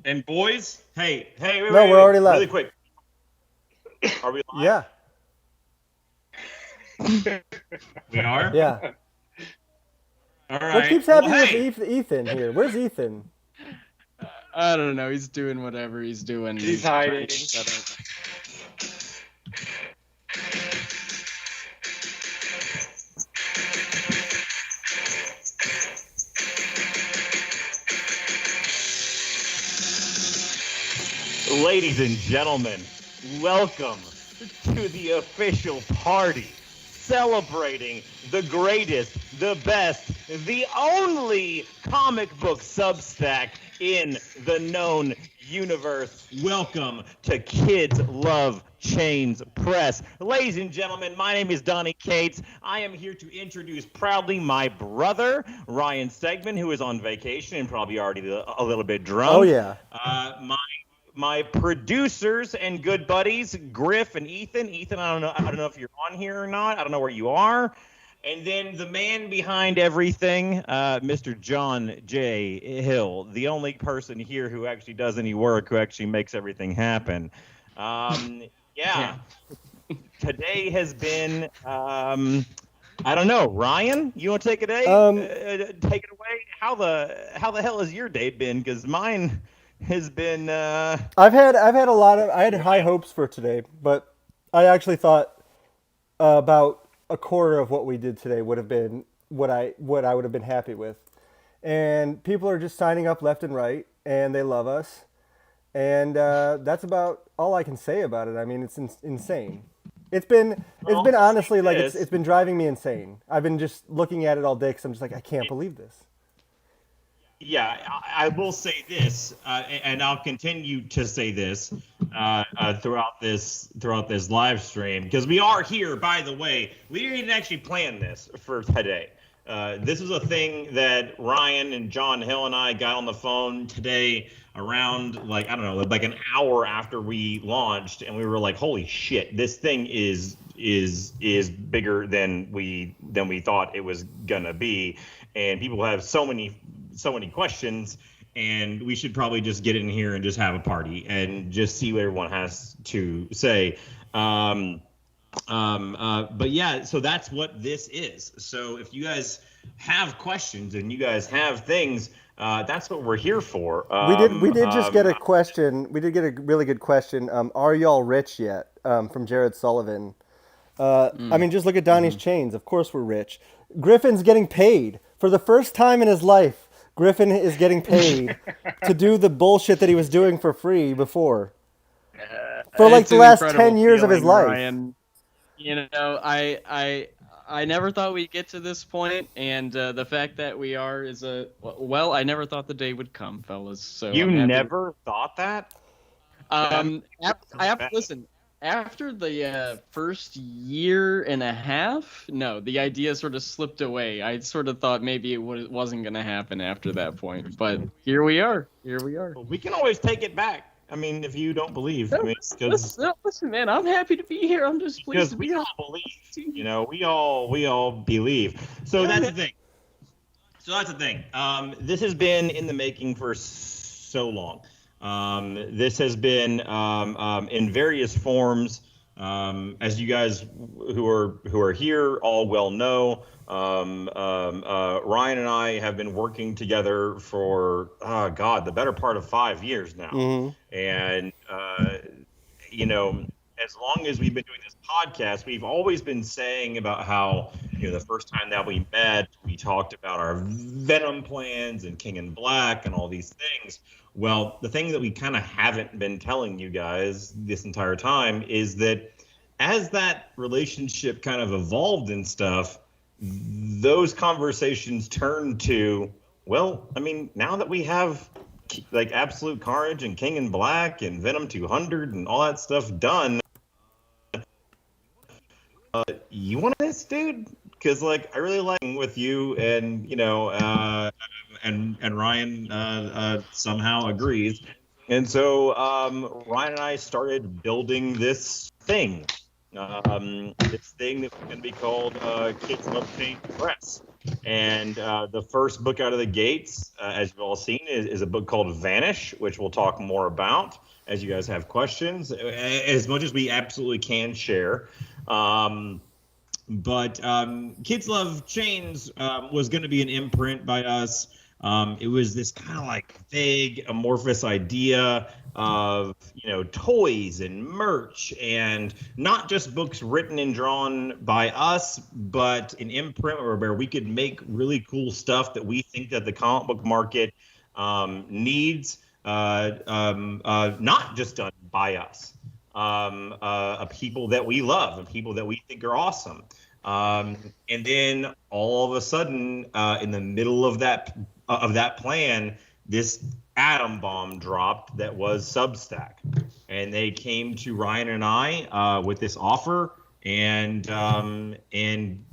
And boys, hey, No, we're already live. really quick. Are we live? Yeah, We are? yeah. All What right. keeps Well, happening with hey. Ethan here? Where's Ethan? I don't know. He's doing whatever he's doing. He's hiding. Ladies and gentlemen, welcome to the official party celebrating the greatest, the best, the only comic book Substack in the known universe. Welcome to Kids Love Chains Press. Ladies and gentlemen, my name is Donny Cates. I am here to introduce proudly my brother, Ryan Stegman, who is on vacation and probably already a little bit drunk. Oh yeah. My producers and good buddies, Griff and Ethan. Ethan, I don't know if you're on here or not. I don't know where you are. And then the man behind everything, Mr. John J. Hill, the only person here who actually does any work, who actually makes everything happen. Yeah. Today has been, I don't know, Ryan, you want to take it away? Take it away. How the hell has your day been? Because mine has been. I had high hopes for today, but I actually thought about a quarter of what we did today would have been what I would have been happy with, and people are just signing up left and right, and they love us, and that's about all I can say about it. I mean, it's insane. It's been honestly like it's been driving me insane. I've been just looking at it all day because I'm just like I can't believe this. Yeah, I will say this, and I'll continue to say this throughout this live stream, because we are here. By the way, we didn't actually plan this for today. This is a thing that Ryan and John Hill and I got on the phone today around like an hour after we launched, and we were like, "Holy shit, this thing is bigger than we thought it was gonna be," and people have so many questions, and we should probably just get in here and just have a party and just see what everyone has to say. But yeah, so that's what this is. So if you guys have questions and you guys have things, that's what we're here for. We did just get a question. We did get a really good question. Are y'all rich yet? From Jared Sullivan. I mean, just look at Donnie's chains. Of course we're rich. Griffin's getting paid for the first time in his life. Griffin is getting paid to do the bullshit that he was doing for free before. For like the last 10 years of his life. Ryan. You know, I never thought we'd get to this point, and the fact that we are is I never thought the day would come, fellas. So you never thought that? Listen. After the first year and a half, no, the idea sort of slipped away. I sort of thought maybe it wasn't going to happen after that point, but here we are. Well, we can always take it back. I mean, if you don't believe, listen, man, I'm happy to be here. I'm just pleased to be here. We all believe. You know, we all believe. So that's the thing. This has been in the making for so long. This has been in various forms, as you guys who are here all well know. Ryan and I have been working together for the better part of 5 years now, and you know, as long as we've been doing this podcast, we've always been saying about how, you know, the first time that we met, we talked about our Venom plans and King in Black and all these things. Well, the thing that we kind of haven't been telling you guys this entire time is that as that relationship kind of evolved and stuff, those conversations turned to, well, I mean, now that we have like Absolute Carnage and King in Black and Venom 200 and all that stuff done, you want this, dude? Because like I really like with you, and you know, and Ryan somehow agrees, and so Ryan and I started building this thing that's going to be called Kids Love Chains Press. And the first book out of the gates, as you've all seen, is a book called Vanish, which we'll talk more about as you guys have questions, as much as we absolutely can share. But Kids Love Chains was going to be an imprint by us. It was this kind of like vague, amorphous idea of, toys and merch, and not just books written and drawn by us, but an imprint where we could make really cool stuff that we think that the comic book market needs, not just done by us. People that we love and people that we think are awesome. And then all of a sudden, in the middle of that plan, this atom bomb dropped that was Substack, and they came to Ryan and I with this offer and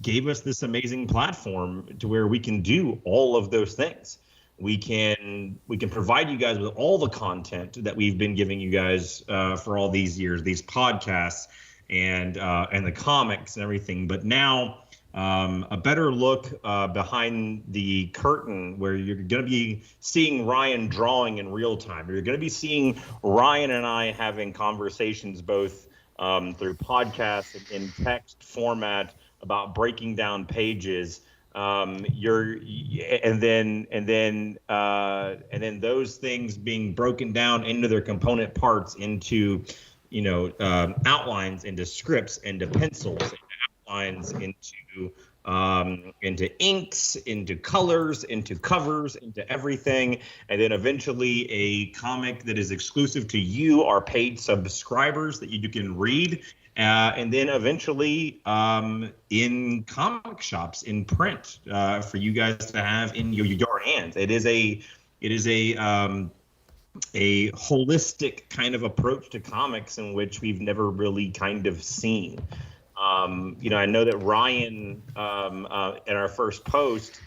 gave us this amazing platform to where we can do all of those things. We can provide you guys with all the content that we've been giving you guys for all these years, these podcasts and the comics and everything. But now a better look behind the curtain, where you're going to be seeing Ryan drawing in real time. You're going to be seeing Ryan and I having conversations both through podcasts and in text format about breaking down pages. And then those things being broken down into their component parts, into outlines, into scripts, into pencils, into outlines, into inks, into colors, into covers, into everything, and then eventually a comic that is exclusive to you, our paid subscribers, that you can read. And then eventually in comic shops, in print, for you guys to have in your hands. It is a holistic kind of approach to comics in which we've never really kind of seen. I know that Ryan in our first post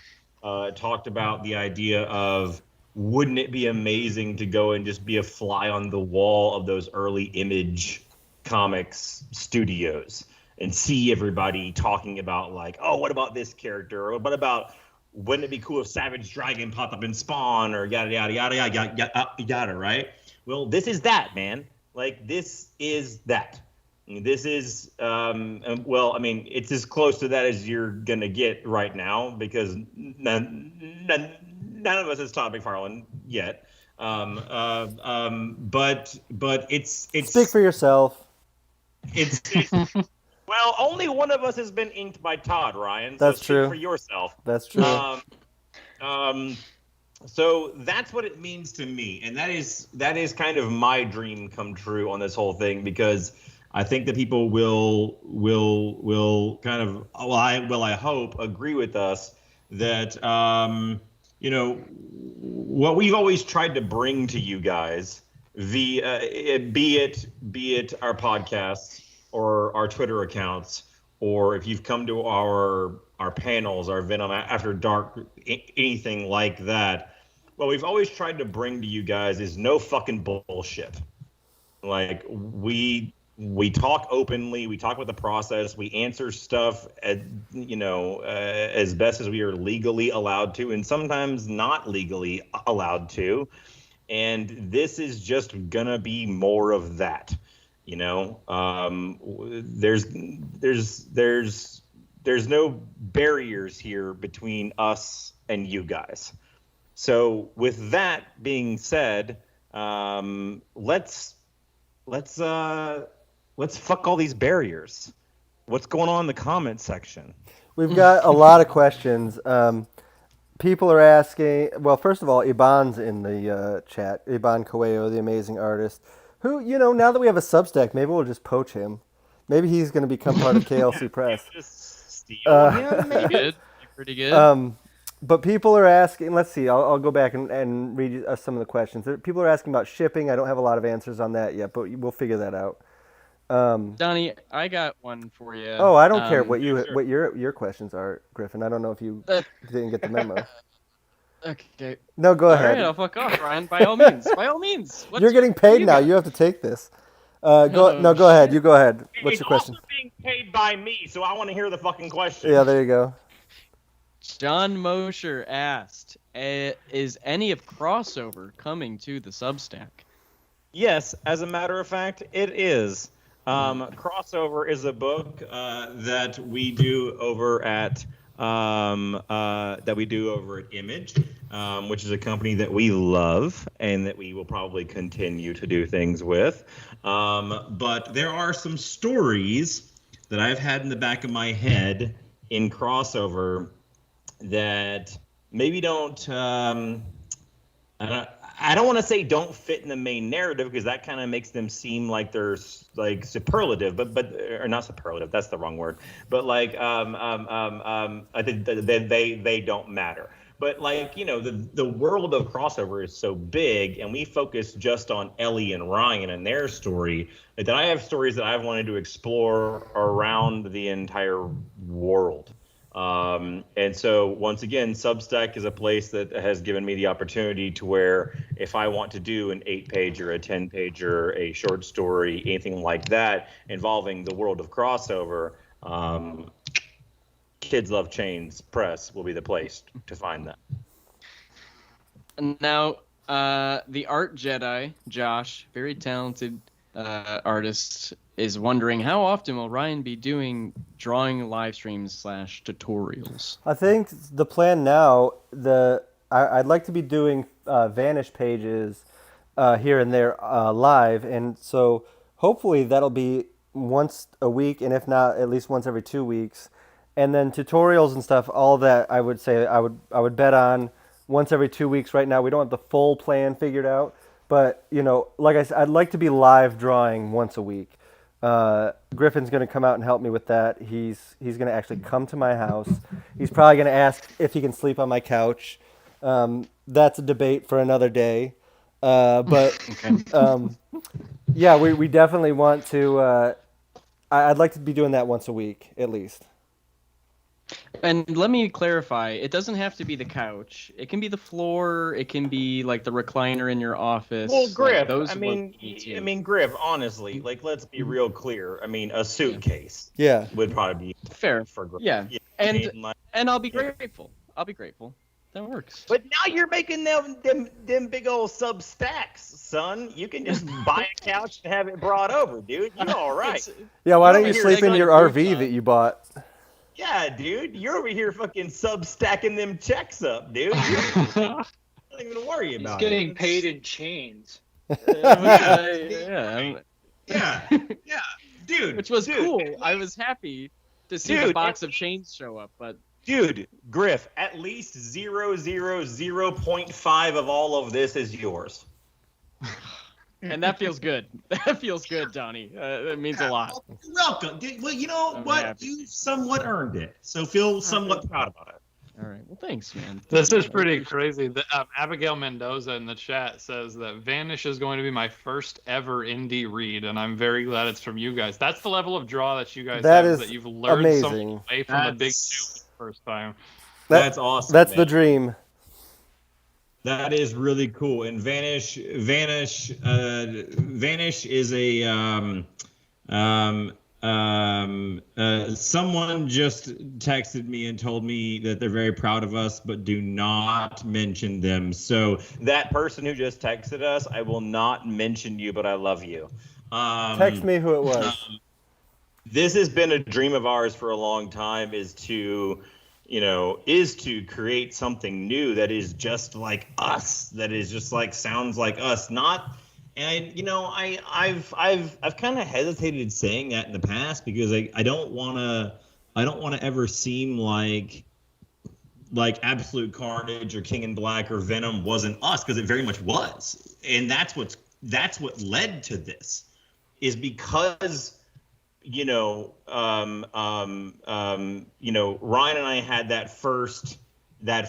talked about the idea of, wouldn't it be amazing to go and just be a fly on the wall of those early Image Comics studios and see everybody talking about, like, oh, what about this character, or what about, wouldn't it be cool if Savage Dragon popped up in Spawn, or yada yada yada yada yada, right? Well, this is that, man. Like, this is that. This is it's as close to that as you're gonna get right now, because none of us has taught McFarlane yet. But it's Speak for yourself. It's well, only one of us has been inked by Todd, Ryan. So That's true. For yourself. That's true. So that's what it means to me, and that is kind of my dream come true on this whole thing, because I think that people will kind of, I hope, agree with us that what we've always tried to bring to you guys, be it our podcasts or our Twitter accounts, or if you've come to our panels, our Venom After Dark, anything like that, what we've always tried to bring to you guys is no fucking bullshit. Like, we talk openly, we talk about the process, we answer stuff as best as we are legally allowed to, and sometimes not legally allowed to. And this is just gonna be more of that. There's no barriers here between us and you guys. So with that being said, let's fuck all these barriers. What's going on in the comment section? We've got a lot of questions. People are asking, well, first of all, Iban's in the chat. Iban Coelho, the amazing artist, who, now that we have a Substack, maybe we'll just poach him. Maybe he's going to become part of KLC Press. Just steal him? Good. Pretty good. But people are asking, let's see, I'll go back and read some of the questions. People are asking about shipping. I don't have a lot of answers on that yet, but we'll figure that out. Donnie, I got one for you. Oh, I don't care what your questions are, Griffin. I don't know if you didn't get the memo. Okay. No, go ahead. All right, I'll fuck off, Ryan. By all means. By all means. You're getting paid now. You have to take this. Go ahead. You go ahead. What's your question? It's also being paid by me, so I want to hear the fucking question. Yeah, there you go. John Mosher asked, is any of Crossover coming to the Substack? Yes, as a matter of fact, it is. Crossover is a book that we do over at Image, which is a company that we love and that we will probably continue to do things with. But there are some stories that I've had in the back of my head in Crossover that maybe don't. I don't want to say don't fit in the main narrative because that kind of makes them seem like they're like superlative, but or not superlative. That's the wrong word. But like I think they don't matter. But like the world of Crossover is so big, and we focus just on Ellie and Ryan and their story. That I have stories that I've wanted to explore around the entire world. And so once again, Substack is a place that has given me the opportunity to where if I want to do an 8-page or a 10-page or a short story, anything like that involving the world of Crossover, Kids Love Chains Press will be the place to find that. Now, the Art Jedi, Josh, very talented artist, is wondering how often will Ryan be doing drawing live streams / tutorials? I think the plan now, I'd like to be doing Vanish pages here and there live, and so hopefully that'll be once a week, and if not, at least once every 2 weeks. And then tutorials and stuff, all that I would say I would bet on once every 2 weeks. Right now we don't have the full plan figured out, but like I said, I'd like to be live drawing once a week. Griffin's going to come out and help me with that. He's going to actually come to my house. He's probably going to ask if he can sleep on my couch. That's a debate for another day. But yeah, we definitely want to. I'd like to be doing that once a week at least. And let me clarify, it doesn't have to be the couch. It can be the floor. It can be like the recliner in your office. Well, Griff, like, Griff, honestly, like, let's be real clear. I mean, a suitcase would probably be fair for Griff. Yeah, and I'll be grateful. I'll be grateful. That works. But now you're making them big old Substacks, son. You can just buy a couch and have it brought over, dude. You're all right. Yeah, why don't you sleep in your RV that you bought? Yeah, dude, you're over here fucking Substacking them checks up, dude. Don't even worry about it. He's getting paid in chains. Yeah, dude. Which was cool. I was happy to see the box of chains show up, but. Dude, Griff, at least 0.5 of all of this is yours. And that feels good. That feels good, Donnie. That means a lot. You're welcome. Well, you know what? Happy. You somewhat earned it. So feel somewhat proud about it. All right. Well, thanks, man. This is pretty crazy. Abigail Mendoza in the chat says that Vanish is going to be my first ever indie read, and I'm very glad it's from you guys. That's the level of draw that you guys have, that you've learned something away from the big two first time. That's awesome. That's the dream. That is really cool. And Vanish is a someone just texted me and told me that they're very proud of us, but do not mention them. So that person who just texted us, I will not mention you, but I love you. Text me who it was. This has been a dream of ours for a long time, is to create something new that is just like us, that is just like sounds like us. I've kind of hesitated saying that in the past because I don't want to ever seem like Absolute Carnage or King in Black or Venom wasn't us, because it very much was, and that's what led to this, is because Ryan and I had that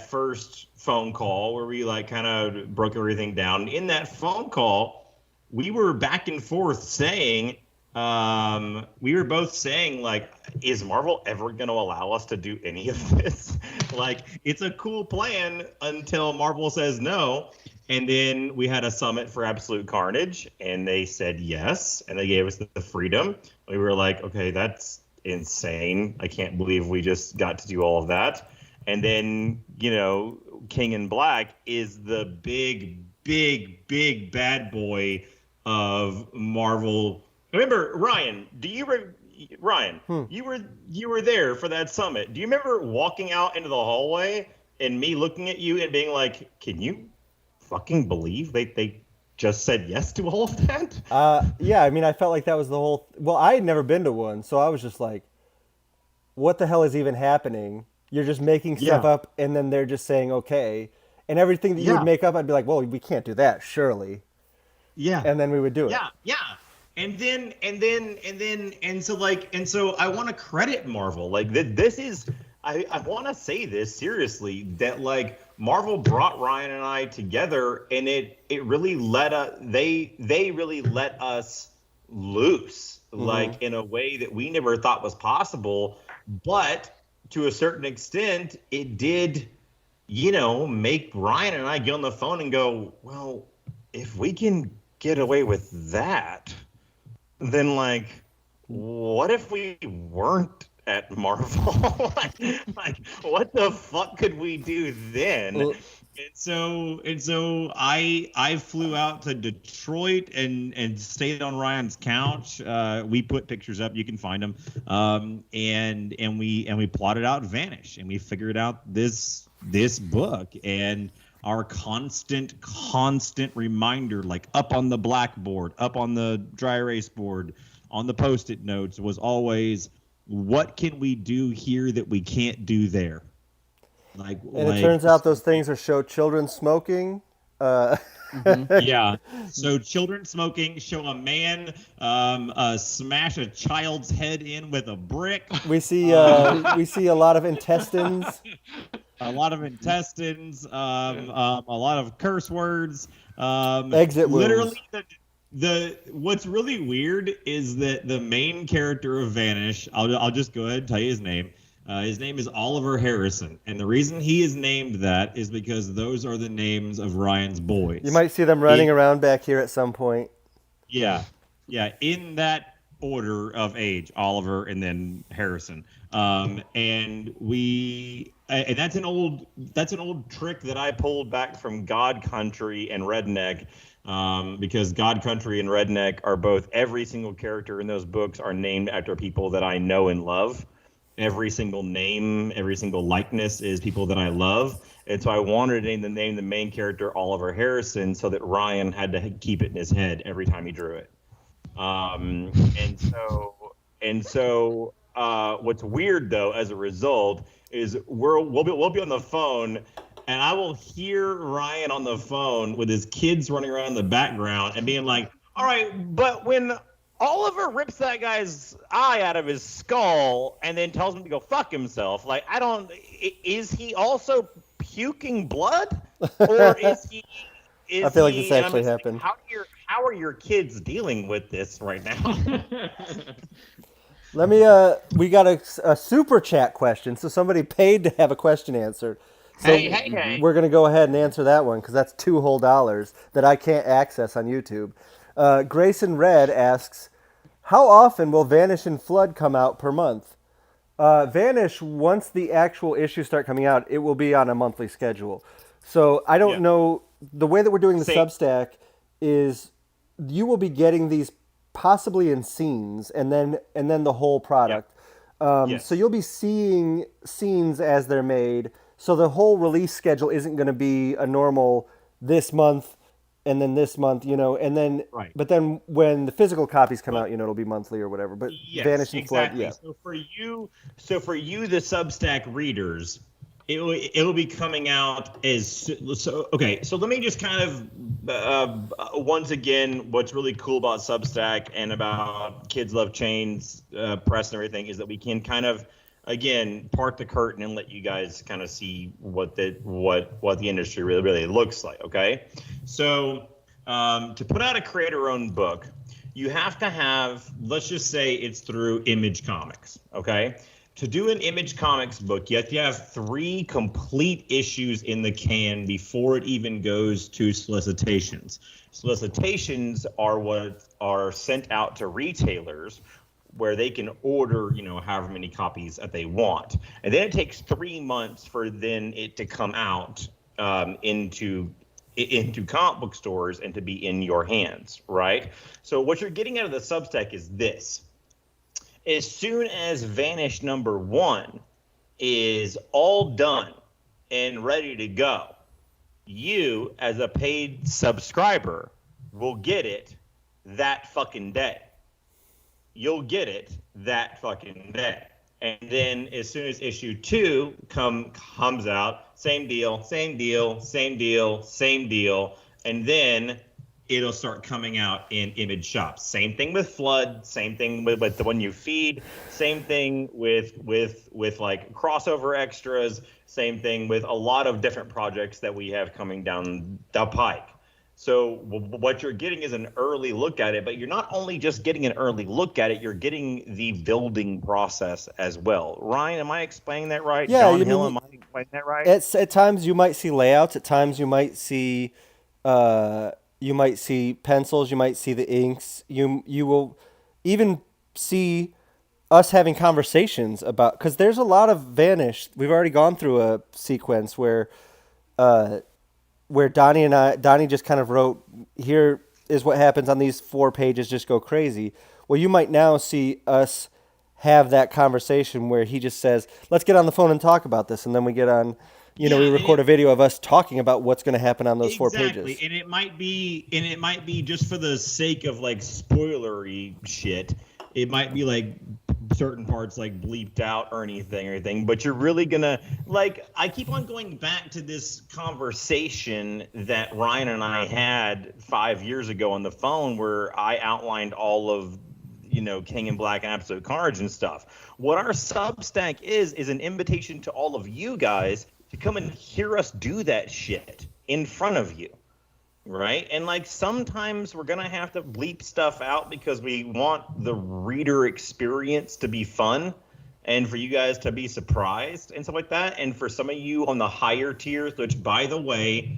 first phone call where we like kind of broke everything down. In that phone call, we were back and forth saying, we were both saying, like, is Marvel ever going to allow us to do any of this? Like, it's a cool plan until Marvel says no. And then we had a summit for Absolute Carnage, and they said yes, and they gave us the freedom. We were like, okay, that's insane. I can't believe we just got to do all of that. And then, King in Black is the big, big, big bad boy of Marvel. Remember, Ryan, you were there for that summit. Do you remember walking out into the hallway and me looking at you and being like, can you fucking believe they just said yes to all of that? Yeah, I mean, I felt like that was the whole. Well, I had never been to one, so I was just like, what the hell is even happening? You're just making stuff up, and then they're just saying okay. And everything that you would make up, I'd be like, well, we can't do that, surely. Yeah. And then we would do it. Yeah. And so I want to credit Marvel. Like this is, I want to say this seriously, that like Marvel brought Ryan and I together, and it really they really let us loose, like in a way that we never thought was possible. But to a certain extent, it did, make Ryan and I get on the phone and go, well, if we can get away with that, then like, what if we weren't at Marvel? like, what the fuck could we do then? Well, and so I flew out to Detroit and stayed on Ryan's couch. We put pictures up, you can find them. And we plotted out Vanish, and we figured out this book, and our constant reminder, like up on the blackboard, up on the dry erase board, on the Post-it notes, was always, what can we do here that we can't do there? It turns out those things are show children smoking. Yeah. So children smoking, show a man smash a child's head in with a brick. We see a lot of intestines. A lot of intestines, a lot of curse words. Exit wounds. Literally, what's really weird is that the main character of Vanish, I'll just go ahead and tell you his name. His name is Oliver Harrison, and the reason he is named that is because those are the names of Ryan's boys. You might see them running around back here at some point. Yeah, in that order of age, Oliver and then Harrison. And that's an old trick that I pulled back from God Country and Redneck, because God Country and Redneck are both, every single character in those books are named after people that I know and love. Every single name, every single likeness is people that I love. And so I wanted to name the main character Oliver Harrison so that Ryan had to keep it in his head every time he drew it. And so what's weird though, as a result, is we'll be on the phone, and I will hear Ryan on the phone with his kids running around in the background and being like, all right, but when Oliver rips that guy's eye out of his skull and then tells him to go fuck himself, like, is he also puking blood? Or is he... I feel like this actually happened. How are your kids dealing with this right now? We got a super chat question, so somebody paid to have a question answered. So hey. We're going to go ahead and answer that one, because that's $2 whole that I can't access on YouTube. Grayson Red asks, how often will Vanish and Flood come out per month? Vanish, once the actual issues start coming out, it will be on a monthly schedule. So I don't know. The way that we're doing the Substack is you will be getting these possibly in scenes, and then the whole product. So you'll be seeing scenes as they're made. So the whole release schedule isn't going to be a normal this month and then this month, and then but then when the physical copies come out, it'll be monthly or whatever. But Vanish and Flood, So for you, the Substack readers, it'll be coming out as so. Okay, so let me just kind of once again, what's really cool about Substack and about Kids Love Chains Press and everything is that we can kind of, again, part the curtain and let you guys kind of see what the industry really looks like. Okay, so to put out a creator-owned book, you have to have, let's just say it's through Image Comics. Okay. To do an Image Comics book, you have to have 3 complete issues in the can before it even goes to solicitations. Solicitations are what are sent out to retailers, where they can order, however many copies that they want. And then it takes 3 months for then it to come out into comic book stores and to be in your hands, right? So what you're getting out of the Substack is this. As soon as Vanish #1 is all done and ready to go, you, as a paid subscriber, will get it that fucking day. You'll get it that fucking day. And then as soon as issue 2 comes out, same deal. And then it'll start coming out in image shops. Same thing with Flood. Same thing with the one you feed. Same thing with like crossover extras. Same thing with a lot of different projects that we have coming down the pike. So what you're getting is an early look at it, but you're not only just getting an early look at it, you're getting the building process as well. Ryan, am I explaining that right? Yeah, John Hill, am I explaining that right? At times you might see layouts. At times you might see pencils. You might see the inks. You will even see us having conversations about, because there's a lot of Vanish. We've already gone through a sequence where Donnie just kind of wrote, here is what happens on these 4 pages, just go crazy. Well, you might now see us have that conversation where he just says, let's get on the phone and talk about this. And then we get on, we record a video of us talking about what's going to happen on those 4 pages. And it might be just for the sake of like spoilery shit. It might be like certain parts like bleeped out or anything, but you're really gonna, like, I keep on going back to this conversation that Ryan and I had 5 years ago on the phone where I outlined all of, King in Black and Absolute Carnage and stuff. What our Substack is an invitation to all of you guys to come and hear us do that shit in front of you. Right? And like sometimes we're going to have to bleep stuff out because we want the reader experience to be fun and for you guys to be surprised and stuff like that. And for some of you on the higher tiers, which by the way,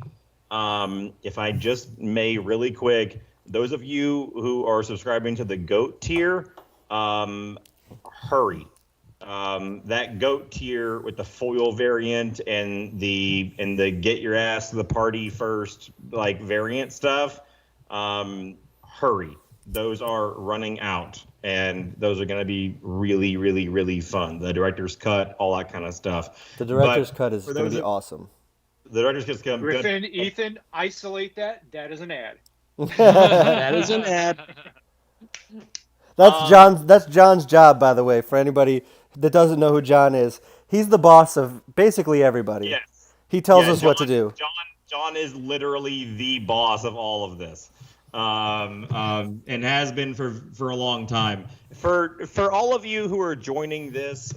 if I just may really quick, those of you who are subscribing to the GOAT tier, hurry. That GOAT tier with the foil variant and the get your ass to the party first like variant stuff, hurry. Those are running out and those are going to be really, really, really fun. The director's cut, all that kind of stuff. The director's cut is going to be awesome. The director's cut's going to be Griffin, Ethan, isolate that. That is an ad. That is an ad. That's John's job, by the way, for anybody that doesn't know who John is. He's the boss of basically everybody. Yes. He tells us what to do. John is literally the boss of all of this, and has been for a long time. For all of you who are joining this,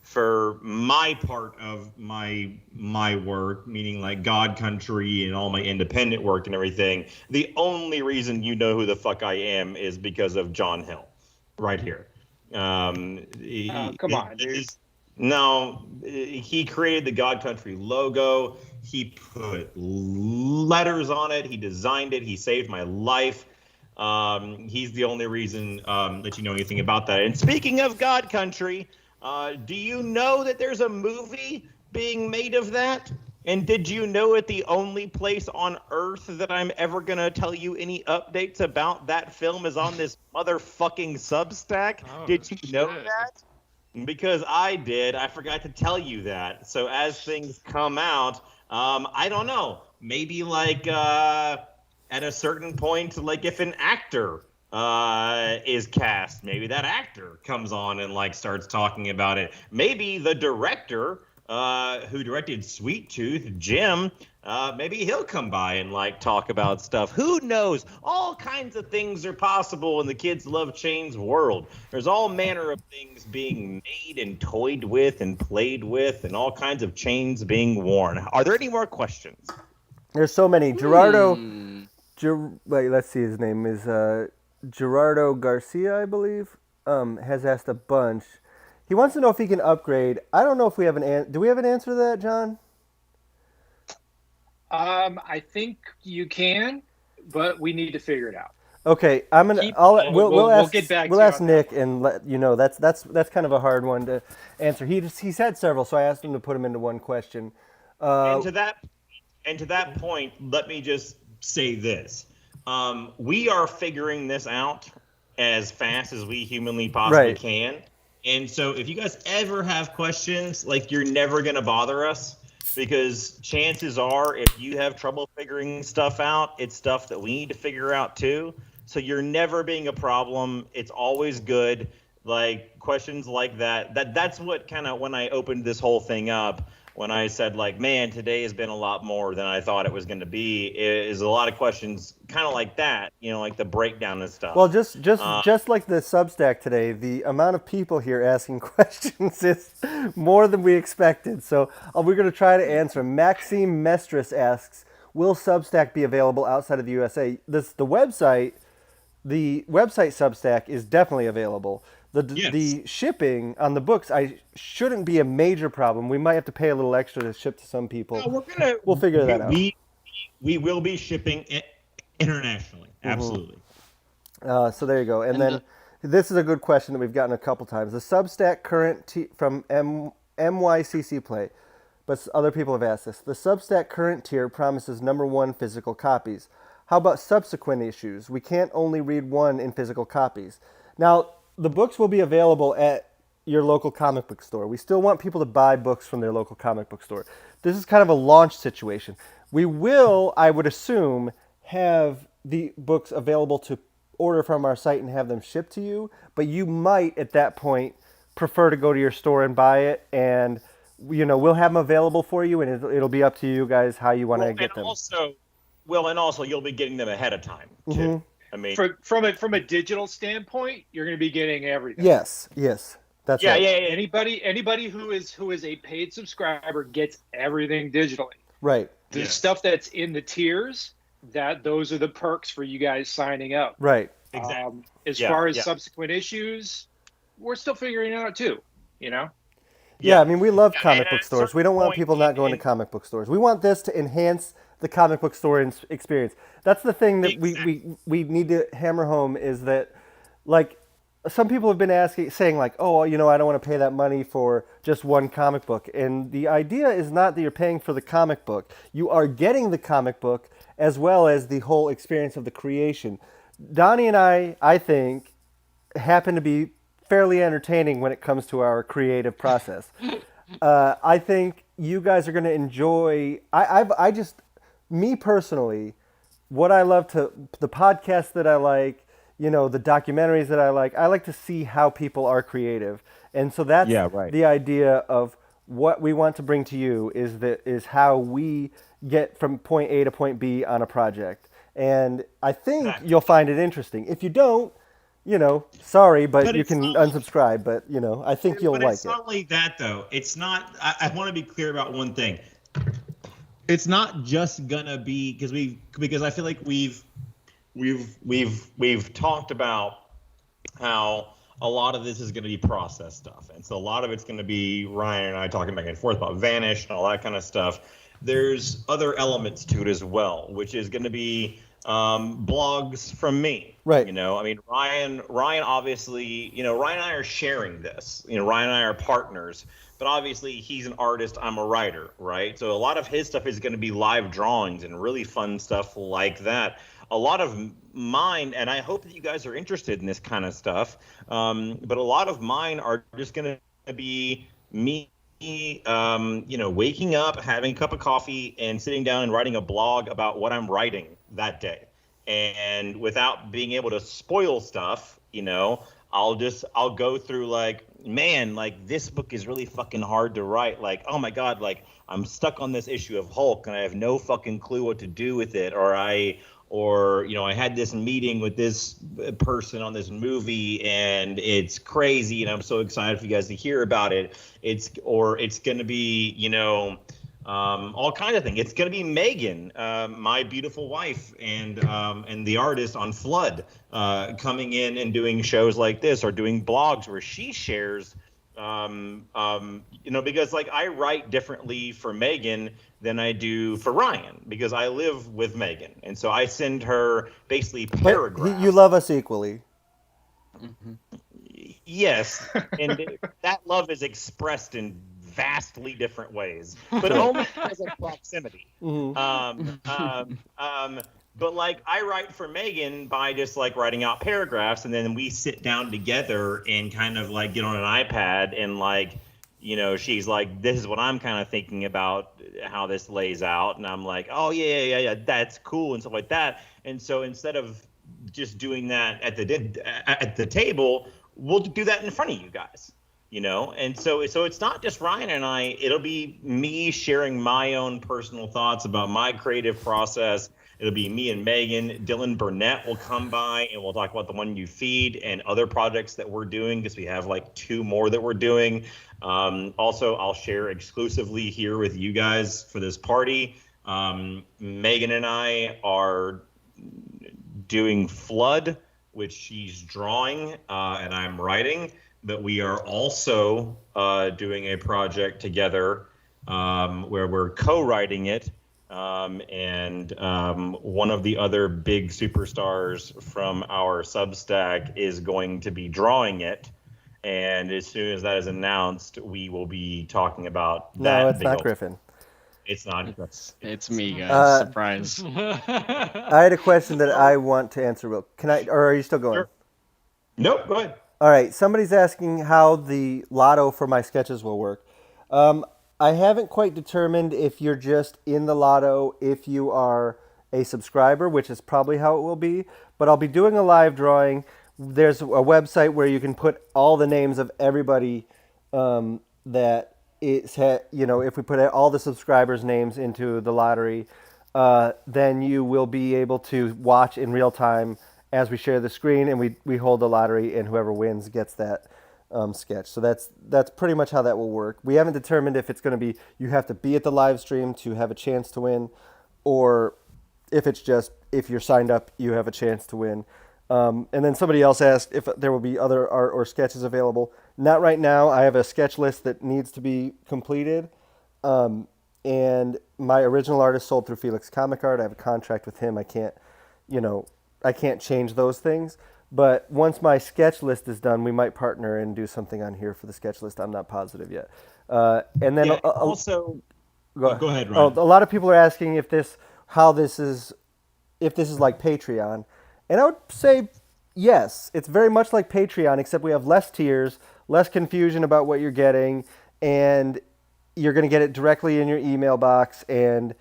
for my part of my work, meaning like God Country and all my independent work and everything, the only reason you know who the fuck I am is because of John Hill, right here. Come on, dude. No, he created the God Country logo. He put letters on it. He designed it. He saved my life. He's the only reason that you know anything about that. And speaking of God Country, do you know that there's a movie being made of that? And did you know it the only place on Earth that I'm ever going to tell you any updates about that film is on this motherfucking Substack? Oh, did you know shit. that? Because I did. I forgot to tell you that. So as things come out, I don't know. Maybe like at a certain point, like if an actor is cast, maybe that actor comes on and like starts talking about it. Maybe the director who directed Sweet Tooth, Jim, maybe he'll come by and like talk about stuff. Who knows? All kinds of things are possible in the Kids Love Chains world. There's all manner of things being made and toyed with and played with and all kinds of chains being worn. Are there any more questions? There's so many. Gerardo, let's see, his name is Gerardo Garcia, I believe, has asked a bunch. He wants to know if he can upgrade. I don't know if we have do we have an answer to that, John? I think you can, but we need to figure it out. Okay, I'm gonna. Keep- We'll ask. get back We'll to you ask on that Nick one. and let you know. That's kind of a hard one to answer. He's had several, so I asked him to put them into one question. And to that point, let me just say this: we are figuring this out as fast as we humanly possibly Right. can. And so, if you guys ever have questions, like, you're never gonna bother us, because chances are, if you have trouble figuring stuff out, it's stuff that we need to figure out too. So you're never being a problem. It's always good. Like, questions like that's what kind of, when I opened this whole thing up, when I said, like, man, today has been a lot more than I thought it was going to be, is a lot of questions kind of like that, like the breakdown and stuff. Well, just like the Substack today, the amount of people here asking questions is more than we expected. So we're going to try to answer. Maxime Mestris asks, "Will Substack be available outside of the USA?" The website Substack is definitely available. Yes. The shipping on the books shouldn't be a major problem. We might have to pay a little extra to ship to some people. No, We'll figure that out. We will be shipping internationally. Absolutely. So there you go. And then this is a good question that we've gotten a couple times. The Substack current from MYCC Play, but other people have asked this. The Substack current tier promises #1 physical copies. How about subsequent issues? We can't only read one in physical copies. Now, the books will be available at your local comic book store. We still want people to buy books from their local comic book store. This is kind of a launch situation. We will, I would assume, have the books available to order from our site and have them shipped to you, but you might at that point prefer to go to your store and buy it, and we'll have them available for you, and it'll be up to you guys how you want to get them. And also you'll be getting them ahead of time too. Mm-hmm. I mean, from a digital standpoint, you're going to be getting everything. Yes, that's right. Yeah. Anybody who is a paid subscriber gets everything digitally. Right. The stuff that's in the tiers, those are the perks for you guys signing up. Right. Exactly. As far as subsequent issues, we're still figuring it out too. Yeah, I mean, we love comic book at a stores. We don't want certain people point not going to comic book stores. We want this to enhance the comic book store experience. That's the thing that we need to hammer home, is that, like, some people have been saying like, oh, I don't want to pay that money for just one comic book. And the idea is not that you're paying for the comic book. You are getting the comic book as well as the whole experience of the creation. Donnie and I think, happen to be fairly entertaining when it comes to our creative process. I think you guys are going to enjoy. Me personally, what I love the podcasts that I like, the documentaries that I like to see how people are creative. And so that's the idea of what we want to bring to you, is how we get from point A to point B on a project. And I think you'll find it interesting. If you don't, sorry, but you can unsubscribe. But, I think you'll like it. But it's not only that, though. It's not. I want to be clear about one thing. It's not just gonna be because I feel like we've talked about how a lot of this is going to be process stuff, and so a lot of it's going to be Ryan and I talking back and forth about Vanish and all that kind of stuff. There's other elements to it as well, which is going to be blogs from me. Right. I mean, Ryan obviously, Ryan and I are sharing this. Ryan and I are partners, but obviously he's an artist, I'm a writer, right? So a lot of his stuff is going to be live drawings and really fun stuff like that. A lot of mine, and I hope that you guys are interested in this kind of stuff, but a lot of mine are just going to be me, waking up, having a cup of coffee, and sitting down and writing a blog about what I'm writing that day. And without being able to spoil stuff, I'll go through like, man, like, this book is really fucking hard to write. Like, oh my God, like, I'm stuck on this issue of Hulk and I have no fucking clue what to do with it. Or I had this meeting with this person on this movie and it's crazy and I'm so excited for you guys to hear about it. It's going to be, all kinds of things. It's going to be Megan, my beautiful wife, and the artist on Flood, coming in and doing shows like this or doing blogs where she shares Because like I write differently for Megan than I do for Ryan because I live with Megan, and so I send her basically paragraphs. You love us equally. Mm-hmm. Yes, and that love is expressed in vastly different ways, but only because of proximity. But like I write for Megan by just like writing out paragraphs, and then we sit down together and kind of like get on an iPad and like, she's like, this is what I'm kind of thinking about how this lays out, and I'm like, oh yeah, that's cool and stuff like that. And so instead of just doing that at the table, we'll do that in front of you guys. And so it's not just Ryan and I, it'll be me sharing my own personal thoughts about my creative process. It'll be me and Megan. Dylan Burnett will come by and we'll talk about the one you feed and other projects that we're doing because we have like 2 more that we're doing. Also, I'll share exclusively here with you guys for this party. Megan and I are doing Flood, which she's drawing and I'm writing. But we are also doing a project together where we're co-writing it. And one of the other big superstars from our Substack is going to be drawing it. And as soon as that is announced, we will be talking about that. No, it's not Griffin. It's not. It's me, guys. Surprise. I had a question that I want to answer. Can I, or are you still going? Sure. Nope, go ahead. All right, somebody's asking how the lotto for my sketches will work. I haven't quite determined if you're just in the lotto, if you are a subscriber, which is probably how it will be, but I'll be doing a live drawing. There's a website where you can put all the names of everybody that it's, if we put all the subscribers' names into the lottery, then you will be able to watch in real time as we share the screen, and we hold the lottery, and whoever wins gets that sketch. So that's pretty much how that will work. We haven't determined if it's going to be you have to be at the live stream to have a chance to win, or if it's just if you're signed up, you have a chance to win. And then somebody else asked if there will be other art or sketches available. Not right now. I have a sketch list that needs to be completed. And my original art is sold through Felix Comic Art. I have a contract with him. I can't change those things. But once my sketch list is done, we might partner and do something on here for the sketch list. I'm not positive yet. And then also, go ahead, Ryan. A lot of people are asking if this is like Patreon. And I would say yes, it's very much like Patreon, except we have less tiers, less confusion about what you're getting, and you're going to get it directly in your email box, and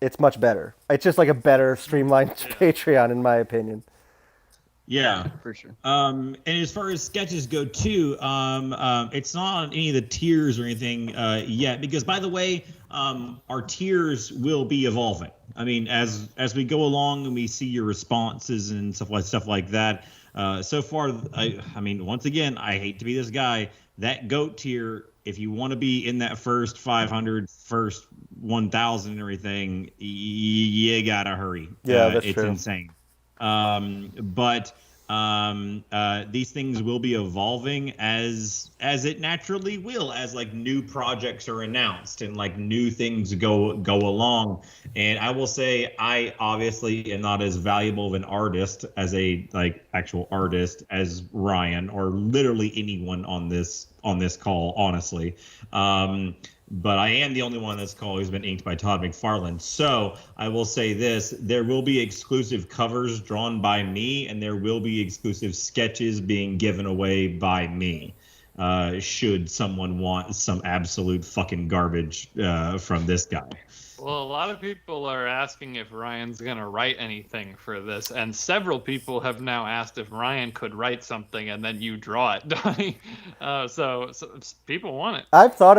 it's much better. It's just like a better streamlined Patreon, in my opinion. Yeah, for sure. And as far as sketches go too, it's not on any of the tiers or anything yet, because by the way, our tiers will be evolving. I mean, as we go along and we see your responses and stuff like that. So far, I mean, once again, I hate to be this guy. That GOAT tier, if you want to be in that first 500, first 1,000 and everything, you gotta hurry. Yeah, that's it's true. Insane. But these things will be evolving as it naturally will, as like new projects are announced and like new things go along. And I will say, I obviously am not as valuable of an artist as a like actual artist as Ryan or literally anyone on this call, honestly. But I am the only one on this call who's been inked by Todd McFarlane. So I will say this, there will be exclusive covers drawn by me, and there will be exclusive sketches being given away by me. Should someone want some absolute fucking garbage from this guy. Well, a lot of people are asking if Ryan's going to write anything for this, and several people have now asked if Ryan could write something and then you draw it, Donnie. So people want it. I've thought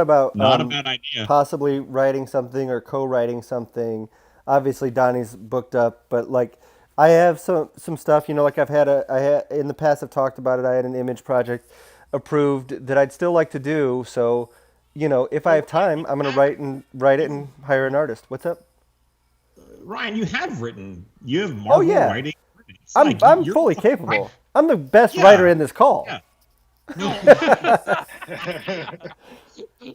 about not a bad idea. Possibly writing something or co-writing something. Obviously, Donnie's booked up, but like I have some stuff. Like I had in the past. I've talked about it. I had an image project approved that I'd still like to do. So. If I have time, I'm going to write it and hire an artist. What's up? Ryan, you have Marvel writing. I'm fully capable. I'm the best writer in this call. Yeah.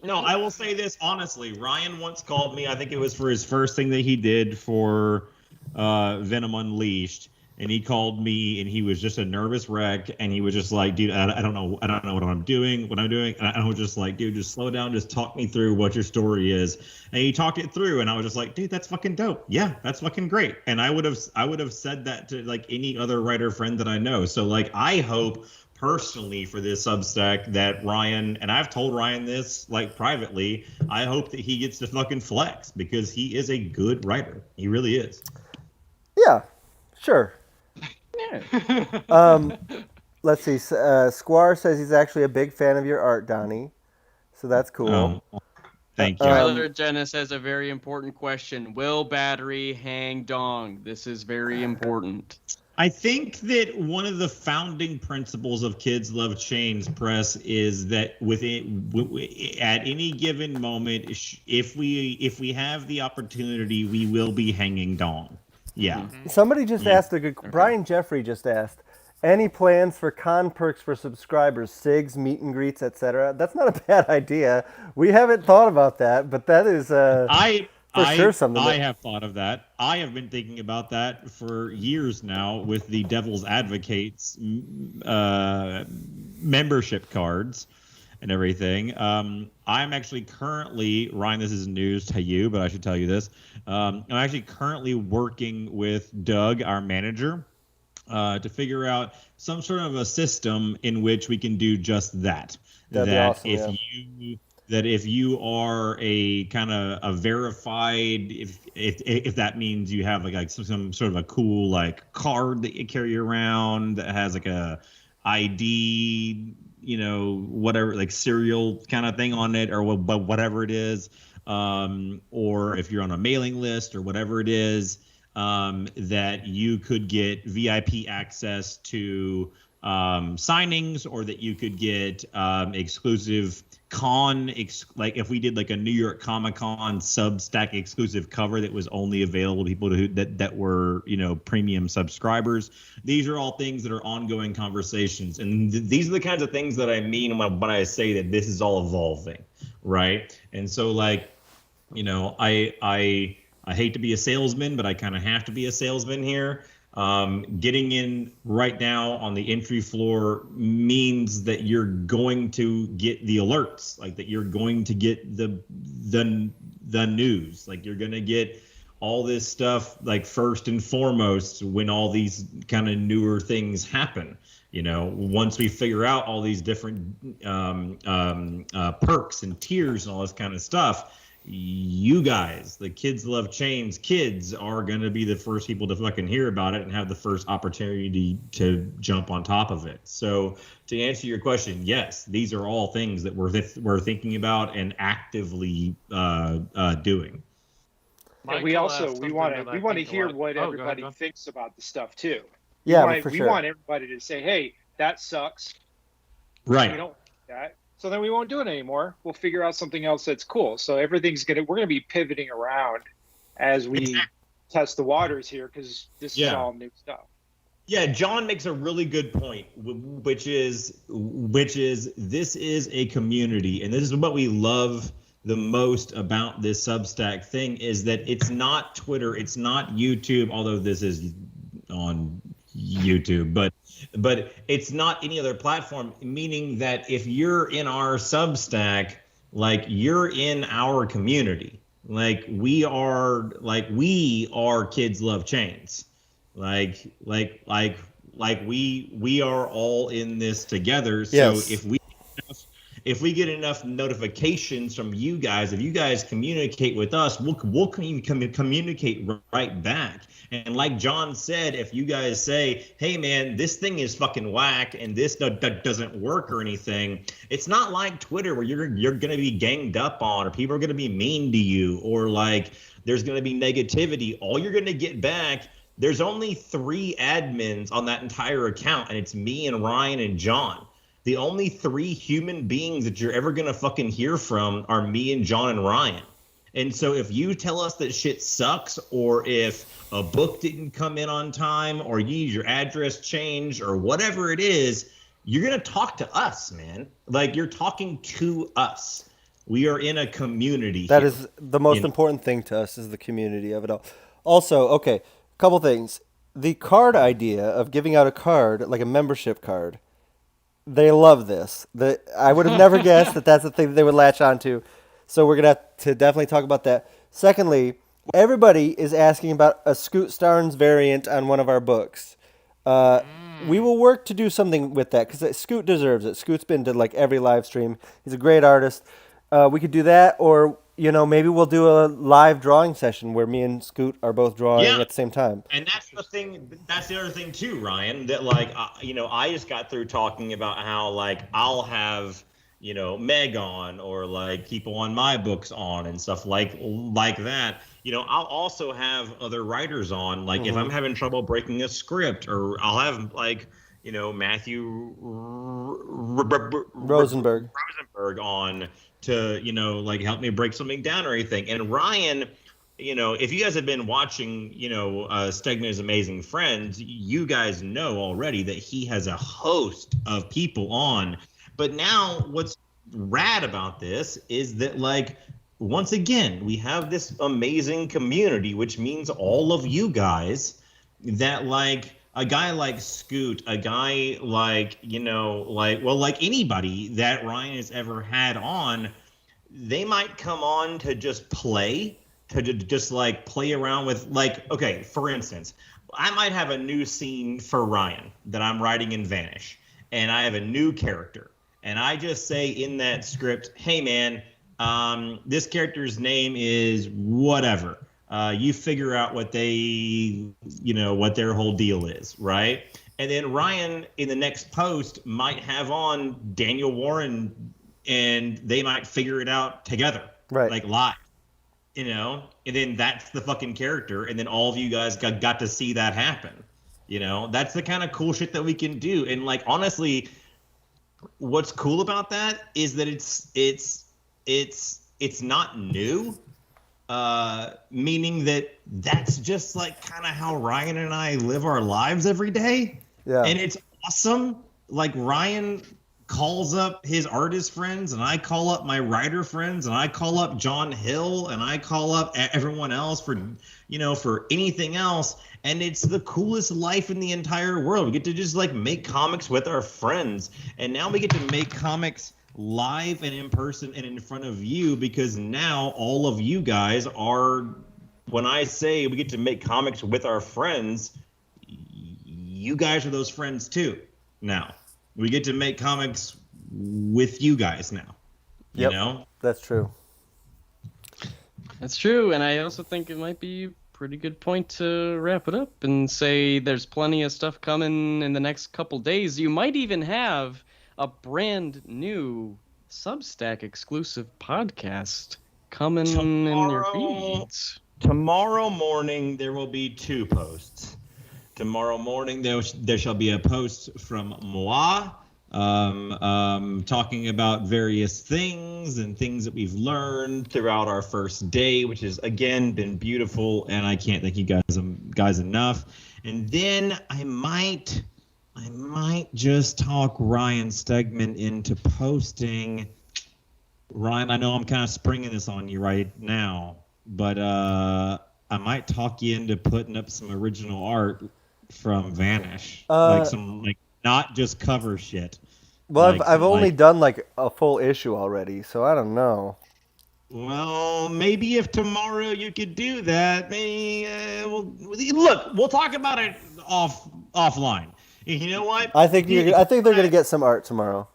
No, I will say this honestly. Ryan once called me. I think it was for his first thing that he did for Venom Unleashed, and he called me, and he was just a nervous wreck, and he was just like, "Dude, I don't know what I'm doing. And I was just like, dude, just slow down, just talk me through what your story is." And he talked it through, and I was just like, "Dude, that's fucking dope. Yeah, that's fucking great." And I would have said that to like any other writer friend that I know. So like, I hope personally for this Substack that Ryan, and I've told Ryan this like privately, I hope that he gets to fucking flex because he is a good writer. He really is. Yeah, sure. Yeah. Let's see. Squire says he's actually a big fan of your art, Donnie. So that's cool. Thank you. Tyler Dennis has a very important question. Will battery hang dong? This is very important. I think that one of the founding principles of Kids Love Chains Press is that at any given moment, if we have the opportunity, we will be hanging dong. Yeah. Somebody just asked Brian Jeffrey just asked, any plans for con perks for subscribers, SIGs, meet and greets, etc.? That's not a bad idea. We haven't thought about that, but that is sure something. I have thought of that. I have been thinking about that for years now with the Devil's Advocates membership cards and everything. I'm actually currently, Ryan, this is news to you, but I should tell you this. I'm actually currently working with Doug, our manager, to figure out some sort of a system in which we can do just that. That'd that be awesome, if you are a kind of a verified, if that means you have like some sort of a cool like card that you carry around that has like a ID, whatever, like serial kind of thing on it, or whatever it is, or if you're on a mailing list or whatever it is, that you could get VIP access to signings, or that you could get exclusive like if we did like a New York Comic Con Substack exclusive cover that was only available to people that were premium subscribers. These are all things that are ongoing conversations, and these are the kinds of things that I mean when I say that this is all evolving, right? And so like, I hate to be a salesman, but I kind of have to be a salesman here. Getting in right now on the entry floor means that you're going to get the alerts, like that you're going to get the news, like you're going to get all this stuff like first and foremost when all these kind of newer things happen. Once we figure out all these different perks and tiers and all this kind of stuff, you guys, the Kids Love Chains kids, are going to be the first people to fucking hear about it and have the first opportunity to jump on top of it. So to answer your question, yes, these are all things that we're thinking about and actively doing. And we want to hear what everybody thinks about the stuff too. Yeah, we want everybody to say, "Hey, that sucks." Right. We don't like that. So then we won't do it anymore. We'll figure out something else that's cool. So we're gonna be pivoting around as we test the waters here, because this is all new stuff. Yeah, John makes a really good point, which is this is a community, and this is what we love the most about this Substack thing, is that it's not Twitter, it's not YouTube, although this is on YouTube, but it's not any other platform, meaning that if you're in our Substack, like you're in our community, like we are Kids Love Chains, like we are all in this together. So yes. If we get enough notifications from you guys, if you guys communicate with us, we'll communicate right back. And like John said, if you guys say, "Hey man, this thing is fucking whack and this doesn't work or anything," it's not like Twitter where you're gonna be ganged up on, or people are gonna be mean to you, or like there's gonna be negativity. All you're gonna get back, there's only 3 admins on that entire account, and it's me and Ryan and John. The only 3 human beings that you're ever going to fucking hear from are me and John and Ryan. And so if you tell us that shit sucks, or if a book didn't come in on time, or you need your address changed, or whatever it is, you're going to talk to us, man. Like, you're talking to us. We are in a community. That is the most important thing to us, is the community of it all. Also, okay, a couple things. The card idea of giving out a card, like a membership card, they love this. I would have never guessed that that's the thing that they would latch onto. So we're going to have to definitely talk about that. Secondly, everybody is asking about a Scoot Starnes variant on one of our books. We will work to do something with that because Scoot deserves it. Scoot's been to like every live stream. He's a great artist. We could do that, or maybe we'll do a live drawing session where me and Scoot are both drawing at the same time. And that's the thing. That's the other thing too, Ryan. That like, I just got through talking about how like I'll have Meg on, or like people on my books on and stuff like that. I'll also have other writers on. Like if I'm having trouble breaking a script, or I'll have like Matthew Rosenberg on to like help me break something down or anything. And Ryan, if you guys have been watching Stegman's Amazing Friends, you guys know already that he has a host of people on. But now what's rad about this is that like once again we have this amazing community, which means all of you guys, that like a guy like Scoot, a guy like, like anybody that Ryan has ever had on, they might come on to just play, to just like play around with, like, okay, for instance, I might have a new scene for Ryan that I'm writing in Vanish, and I have a new character, and I just say in that script, hey man, this character's name is whatever. You figure out what what their whole deal is, right? And then Ryan in the next post might have on Daniel Warren, and they might figure it out together, right? Like live, and then that's the fucking character, and then all of you guys got to see that happen. That's the kind of cool shit that we can do. And like honestly, what's cool about that is that it's not new. Meaning that's just like kind of how Ryan and I live our lives every day. Yeah. And it's awesome. Like Ryan calls up his artist friends, and I call up my writer friends, and I call up John Hill, and I call up everyone else for anything else. And it's the coolest life in the entire world. We get to just like make comics with our friends. And now we get to make comics live and in person and in front of you, because now all of you guys are, when I say we get to make comics with our friends, you guys are those friends too. Now we get to make comics with you guys now. Yep, that's true. That's true. And I also think it might be a pretty good point to wrap it up and say there's plenty of stuff coming in the next couple days. You might even have a brand new Substack exclusive podcast coming in your feeds. Tomorrow morning there will be 2 posts. Tomorrow morning there shall be a post from moi, talking about various things and things that we've learned throughout our first day, which has again been beautiful, and I can't thank you guys enough. And then I might just talk Ryan Stegman into posting. Ryan, I know I'm kind of springing this on you right now, but I might talk you into putting up some original art from Vanish, like some not just cover shit. Well, like I've only done like a full issue already, so I don't know. Well, maybe if tomorrow you could do that, maybe we'll talk about it offline. You know what? I think they're going to get some art tomorrow.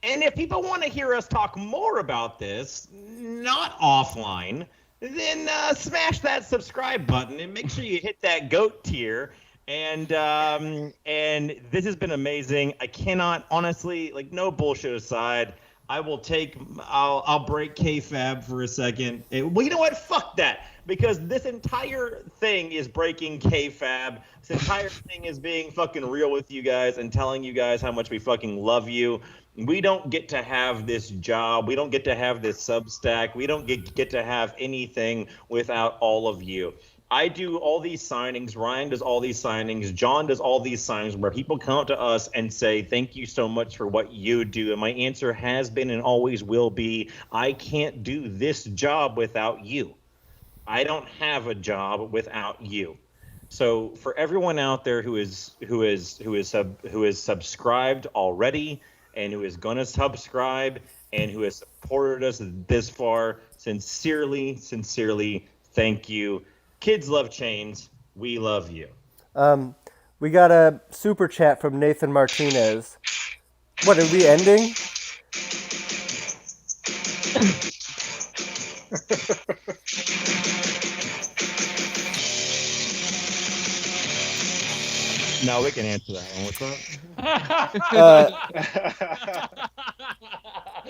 And if people want to hear us talk more about this, not offline, then smash that subscribe button and make sure you hit that GOAT tier. And this has been amazing. I cannot honestly, like, no bullshit aside, I'll break kayfabe for a second. Well, you know what? Fuck that. Because this entire thing is breaking kayfabe. This entire thing is being fucking real with you guys and telling you guys how much we fucking love you. We don't get to have this job. We don't get to have this Substack. We don't get to have anything without all of you. I do all these signings, Ryan does all these signings, John does all these signings where people come up to us and say, thank you so much for what you do. And my answer has been and always will be, I can't do this job without you. I don't have a job without you. So for everyone out there who is subscribed already and who is going to subscribe and who has supported us this far, sincerely, thank you. Kids love chains. We love you. We got a super chat from Nathan Martinez. What, are we ending? No, we can answer that one. What's up?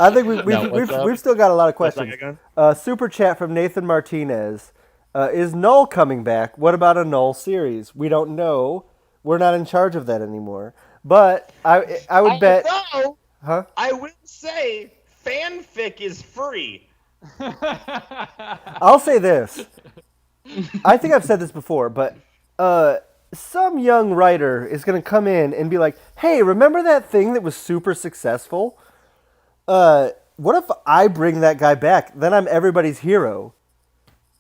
I think we've still got a lot of questions. Super chat from Nathan Martinez. Is Null coming back? What about a Null series? We don't know. We're not in charge of that anymore. But I would bet. Although, huh? I will say fanfic is free. I'll say this. I think I've said this before, but some young writer is going to come in and be like, hey, remember that thing that was super successful? What if I bring that guy back? Then I'm everybody's hero.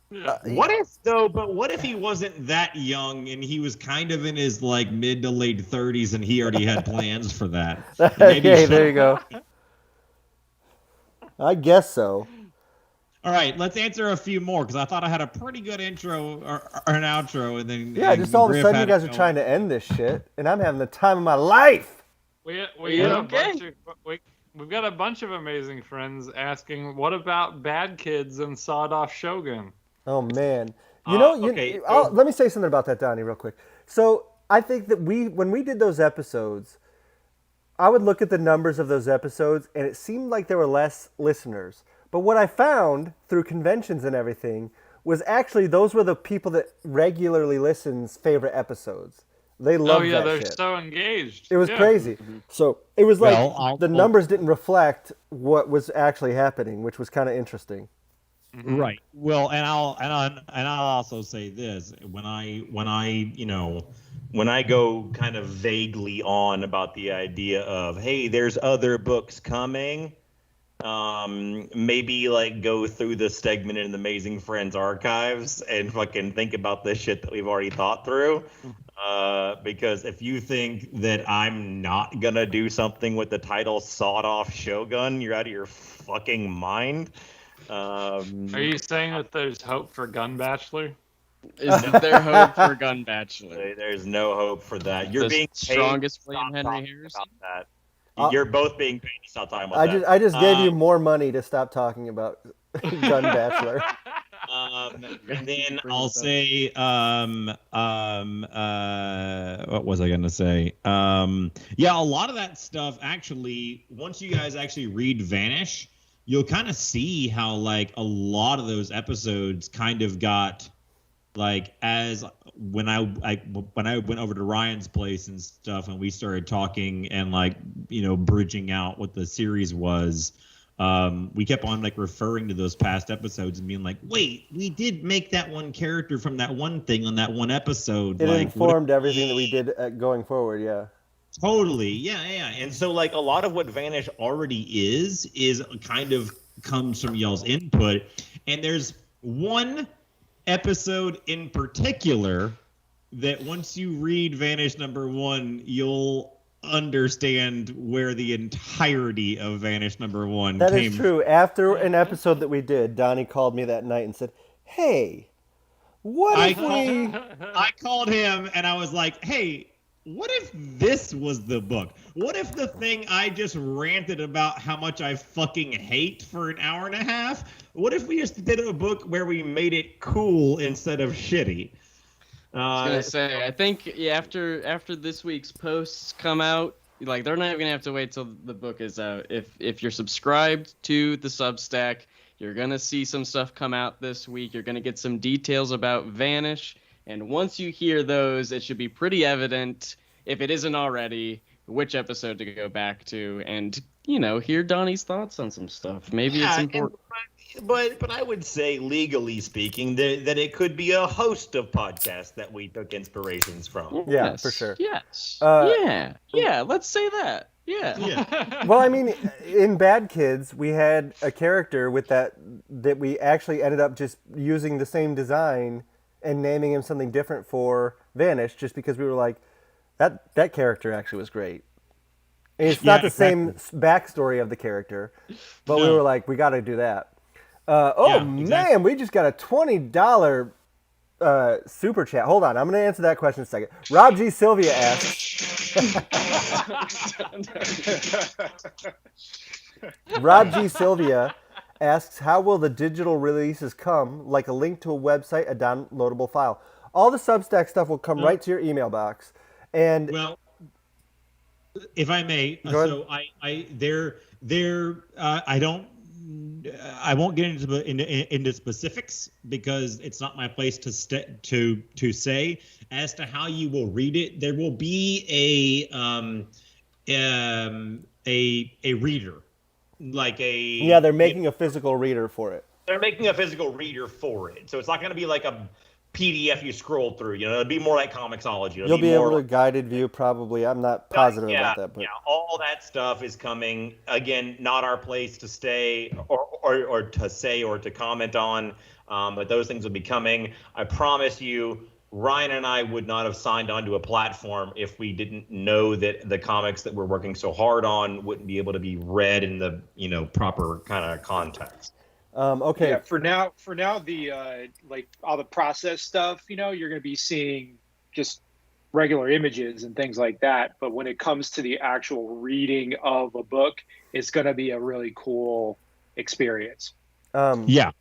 What if he wasn't that young and he was kind of in his like mid to late 30s and he already had plans for that? Okay, there you go. I guess so. All right, let's answer a few more because I thought I had a pretty good intro or an outro, and then just all of a sudden you guys are trying to end this shit, and I'm having the time of my life. We've got a bunch of amazing friends asking, what about Bad Kids and Sawed Off Shogun? Oh man, let me say something about that, Donnie, real quick. So I think that when we did those episodes, I would look at the numbers of those episodes, and it seemed like there were less listeners. But what I found through conventions and everything was actually those were the people that regularly listen's favorite episodes. They loved that shit. Oh yeah, they're so engaged. It was crazy. Mm-hmm. So it was like the numbers didn't reflect what was actually happening, which was kind of interesting. Mm-hmm. Right. Well, and I'll also say this: when I go kind of vaguely on about the idea of, hey, there's other books coming. Maybe like go through the segment in the Amazing Friends archives and fucking think about this shit that we've already thought through. Because if you think that I'm not gonna do something with the title Sawed Off Shogun, you're out of your fucking mind. Are you saying that there's hope for Gun Bachelor? Is there hope for Gun Bachelor? There's no hope for that. You're the being strongest William Henry Harrison. That. You're both being paid to stop talking about that. I just gave you more money to stop talking about Gun Bachelor. And then I'll say, what was I going to say? Yeah, a lot of that stuff actually, once you guys actually read Vanish, you'll kind of see how like a lot of those episodes kind of got like as when I went over to Ryan's place and stuff and we started talking and like, bridging out what the series was, we kept on like referring to those past episodes and being like, wait, we did make that one character from that one thing on that one episode. It informed everything that we did going forward, yeah. Totally, yeah. And so like a lot of what Vanish already is kind of comes from y'all's input. And there's one episode in particular that once you read Vanish #1, you'll understand where the entirety of Vanish #1 came. That is true. After an episode that we did, Donnie called me that night and said, hey, I called him and I was like, hey, what if this was the book? What if the thing I just ranted about how much I fucking hate for an hour and a half? What if we just did a book where we made it cool instead of shitty? I was gonna say, I think after this week's posts come out, like they're not even gonna have to wait till the book is out. If you're subscribed to the Substack, you're gonna see some stuff come out this week. You're gonna get some details about Vanish. And once you hear those, it should be pretty evident, if it isn't already, which episode to go back to and, hear Donnie's thoughts on some stuff. Maybe it's important. But I would say, legally speaking, that it could be a host of podcasts that we took inspirations from. Yeah, Yes, for sure. Yes. Uh, Yeah. Let's say that. Yeah. Well, I mean, in Bad Kids, we had a character with that we actually ended up just using the same design and naming him something different for Vanish, just because we were like, that character actually was great. And it's not the same backstory of the character, but we were like, we got to do that. Man, we just got a $20 super chat. Hold on, I'm going to answer that question in a second. Rob G. Sylvia asks. Rob G. Sylvia asks, how will the digital releases come? Like a link to a website, a downloadable file. All the Substack stuff will come right to your email box. And well, if I may, so I won't get into specifics because it's not my place to say as to how you will read it. There will be a reader, like they're making a physical reader for it. They're making a physical reader for it, so it's not going to be like a PDF you scroll through. It'll be more like Comixology. You'll be able to guided view probably. I'm not positive about that, but all that stuff is coming. Again, not our place to stay or to say or to comment on, but those things will be coming. I promise you, Ryan and I would not have signed onto a platform if we didn't know that the comics that we're working so hard on wouldn't be able to be read in the proper kind of context. Okay. Yeah, for now, the like all the process stuff, you're going to be seeing just regular images and things like that. But when it comes to the actual reading of a book, it's going to be a really cool experience. Yeah,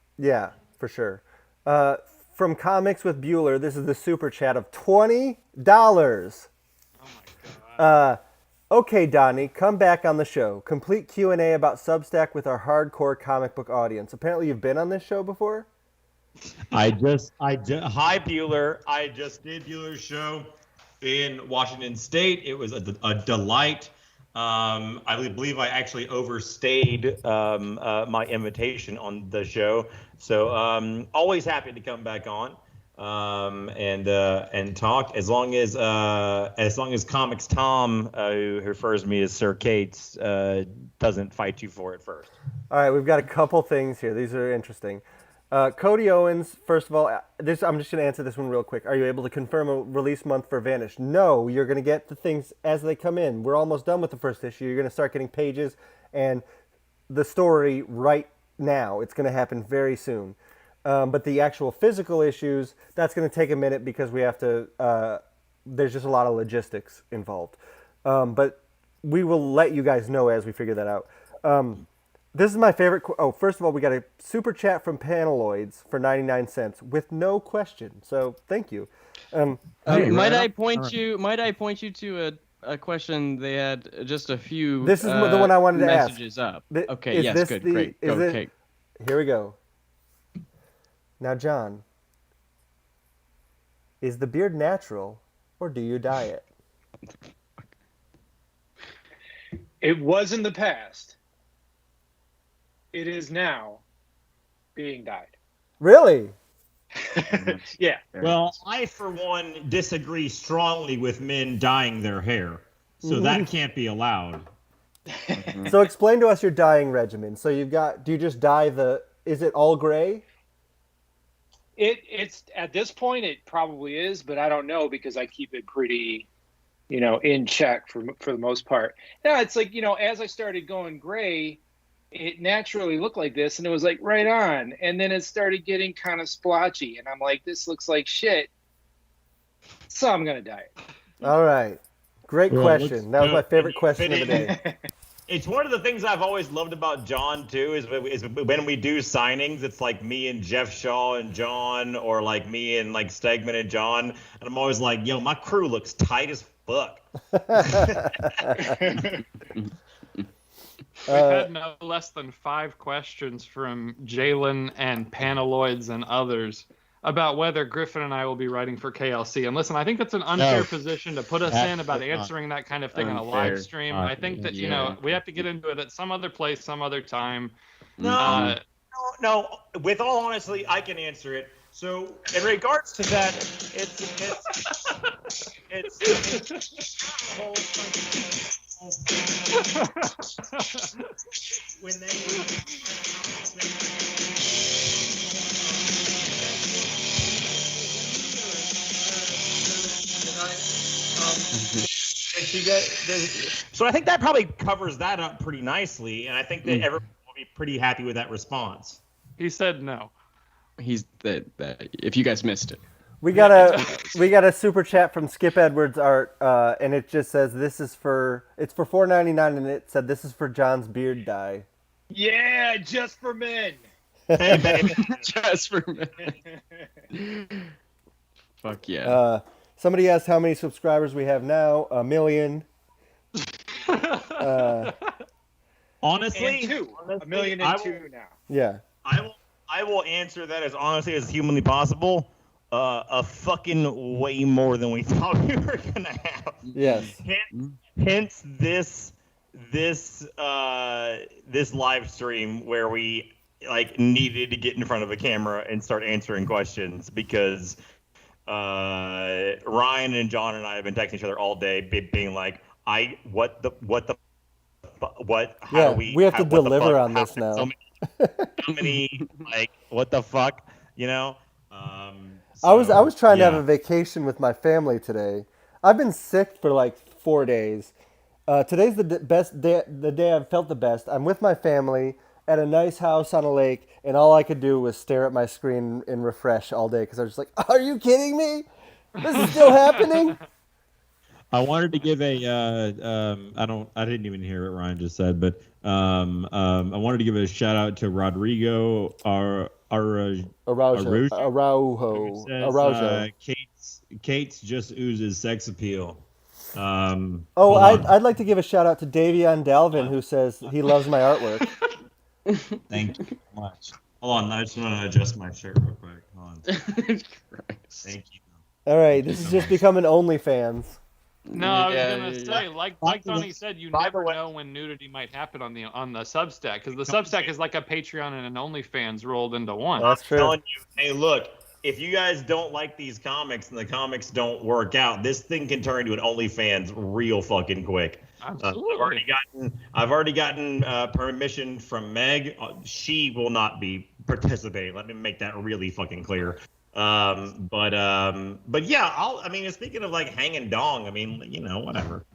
for sure. From Comics with Bueller, this is the super chat of $20. Oh my god. Okay, Donnie, come back on the show. Complete Q&A about Substack with our hardcore comic book audience. Apparently you've been on this show before? Hi, Bueller. I just did Bueller's show in Washington State. It was a delight. I believe I actually overstayed my invitation on the show. So always happy to come back on. And talk as long as Comics Tom, who refers to me as Sir Cates, doesn't fight you for it first. All right, we've got a couple things here. These are interesting. Cody Owens, first of all, I'm just going to answer this one real quick. Are you able to confirm a release month for Vanish? No, you're going to get the things as they come in. We're almost done with the first issue. You're going to start getting pages and the story right now. It's going to happen very soon. But the actual physical issues, that's going to take a minute because we have to, there's just a lot of logistics involved. But we will let you guys know as we figure that out. This is my favorite. First of all, we got a super chat from Paneloids for 99 cents with no question. So thank you. Might I point you to a question they had just a few This is the one I wanted to ask. Messages up. Okay, yes, good, great. Okay. Here we go. Now, John, is the beard natural or do you dye it? It was in the past. It is now being dyed. Really? Yeah. Well, I, for one, disagree strongly with men dyeing their hair. So that can't be allowed. So explain to us your dyeing regimen. So do you just dye is it all gray? It's at this point it probably is, but I don't know because I keep it pretty, in check for the most part. Yeah, it's like, as I started going gray, it naturally looked like this, and it was like right on, and then it started getting kind of splotchy, and I'm like, this looks like shit, so I'm gonna dye it. All right, great question. That was my favorite question of the day. It's one of the things I've always loved about John, too, is when we do signings, it's like me and Jeff Shaw and John, or like me and like Stegman and John. And I'm always like, yo, my crew looks tight as fuck. We've had no less than 5 questions from Jalen and Paneloids and others about whether Griffin and I will be writing for KLC. And listen, I think that's an unfair position to put us in about answering that kind of thing on a live stream. I think that, we have to get into it at some other place, some other time. No, No. With all honesty, I can answer it. So, in regards to that, it's when they so I think that probably covers that up pretty nicely, and I think that everyone will be pretty happy with that response. He said no. He's that. If you guys missed it, We got a super chat from Skip Edwards Art, and it just says it's for $4.99, and it said this is for John's beard dye. Yeah, just for men. Hey, baby. just for me. Fuck yeah. Somebody asked how many subscribers we have now. 1 million. Honestly, And two. 1 million and two now. Yeah. I will answer that as honestly as humanly possible. A fucking way more than we thought we were gonna have. Yes. Hence this live stream where we needed to get in front of a camera and start answering questions because Ryan and John and I have been texting each other all day, being like, how Yeah, do we have to deliver on this now. So many what the fuck, you know? I was trying to have a vacation with my family today. I've been sick for 4 days. Today's the day I've felt the best. I'm with my family at a nice house on a lake, and all I could do was stare at my screen and refresh all day because I was just like, "Are you kidding me? This is still happening?" I wanted to give a I didn't even hear what Ryan just said, but I wanted to give a shout out to Rodrigo Araujo. Kate's just oozes sex appeal. I'd like to give a shout out to Davion Dalvin, who says he loves my artwork. Thank you so much. Hold on, I just want to adjust my shirt real quick. Hold on. Thank you. All right, this is just becoming OnlyFans. No, I was gonna say, like Donny said, you never know when nudity might happen on the Substack, because the Substack is like a Patreon and an OnlyFans rolled into one. That's true. I'm telling you, hey, look, if you guys don't like these comics and the comics don't work out, this thing can turn into an OnlyFans real fucking quick. Absolutely. I've already gotten permission from Meg. She will not be participating. Let me make that really fucking clear. But yeah, speaking of hanging dong, whatever.